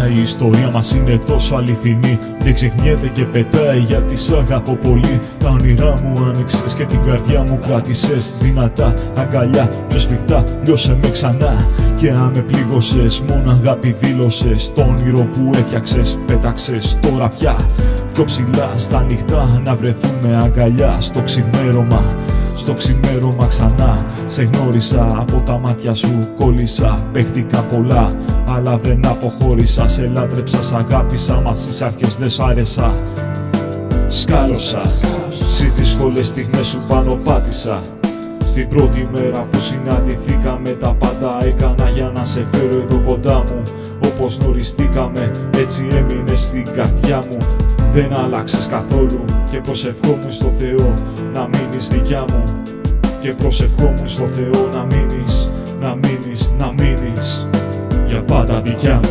η ιστορία μας είναι τόσο αληθινή. Δεν ξεχνιέται και πετάει γιατί σ' αγαπώ πολύ. Τα όνειρά μου άνοιξες και την καρδιά μου κράτησες δυνατά. Αγκαλιά, πιο σφιχτά, λιώσε με ξανά. Και αν με πλήγωσες, μόνο αγάπη δήλωσες. Το όνειρο που έφτιαξες, πέταξες τώρα πια πιο ψηλά στα νυχτά. Να βρεθούμε αγκαλιά στο ξημέρωμα. Στο ξημέρωμα ξανά σε γνώρισα, από τα μάτια σου κόλλησα. Παίχτηκα πολλά, αλλά δεν αποχώρησα. Σε λάτρεψα, σ' αγάπησα, μα στις αρχές δεν σ' άρεσα. Σκάλωσα, στις δύσκολες στιγμές σου πάνω πάτησα. Στην πρώτη μέρα που συναντηθήκαμε, τα πάντα έκανα για να σε φέρω εδώ κοντά μου. Όπως γνωριστήκαμε, έτσι έμεινες στην καρδιά μου. Δεν άλλαξες καθόλου και προσευχόμουν στο Θεό να μείνεις δικιά μου. Και προσευχόμουν στο Θεό να μείνεις, να μείνεις, να μείνεις για πάντα δικιά μου.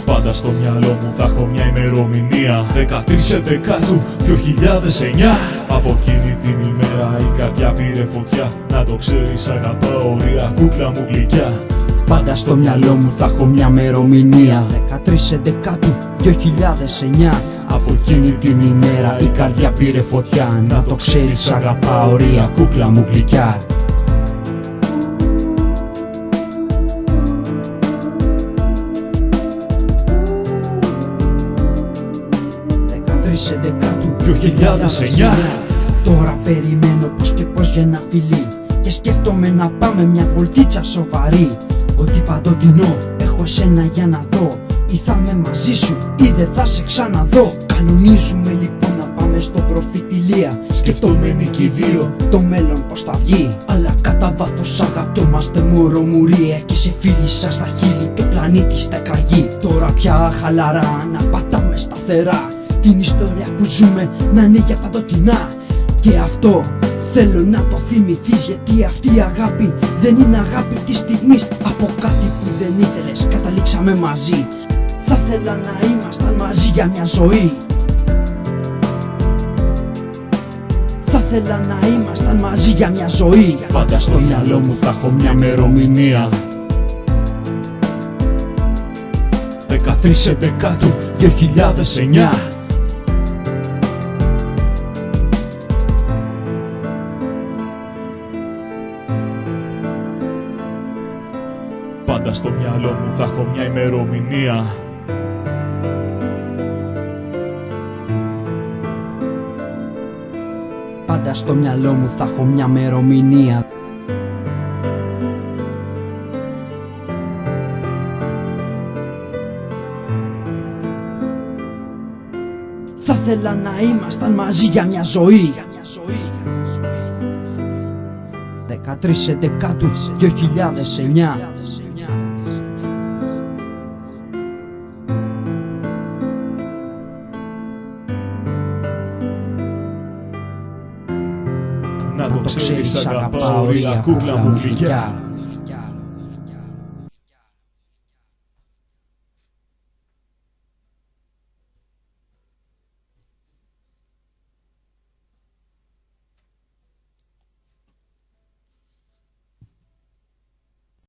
Πάντα στο μυαλό μου θα έχω μια ημερομηνία, 13/11/2009. Από εκείνη την ημέρα η καρδιά πήρε φωτιά. Να το ξέρεις, αγαπάω, ωραία κούκλα μου γλυκιά. Πάντα στο μυαλό μου θα έχω μια ημερομηνία, 13/11/2009. Από εκείνη την ημέρα η καρδιά πήρε φωτιά. Να το ξέρεις, αγαπάω, ωραία κούκλα μου γλυκιά. Του 2009. Τώρα περιμένω πως και πως για ένα φιλί. Και σκέφτομαι να πάμε μια βολτίτσα σοβαρή. Ότι παντοτινό έχω εσένα για να δω. Ή θα είμαι μαζί σου ή δεν θα σε ξαναδώ. Κανονίζουμε λοιπόν να πάμε στο προφητηλία. Σκεφτόμενοι κι οι δύο το μέλλον πως θα βγει. Αλλά κατά βάθος αγαπιόμαστε μωρομουρία. Και σε φίλησα στα χείλη και ο πλανήτης στα εκραγεί. Τώρα πια χαλαρά να πατάμε σταθερά. Την ιστορία που ζούμε να είναι για παντοτινά. Και αυτό θέλω να το θυμηθείς, γιατί αυτή η αγάπη δεν είναι αγάπη της στιγμής. Από κάτι που δεν ήθελες καταλήξαμε μαζί. Θα θέλα να ήμασταν μαζί για μια ζωή. Θα θέλα να ήμασταν μαζί για μια ζωή. Πάντα στο μυαλό μου θα έχω μια ημερομηνία, 13/11/2009. Πάντα στο μυαλό μου θα έχω μια ημερομηνία, 'Πάντα στο μυαλό μου θα έχω μια ημερομηνία. Θα θέλα να ήμασταν μαζί για μια ζωή. 13/11/2009. να το ξέρεις, αγαπάω, ωραία κούκλα μου γλυκιά.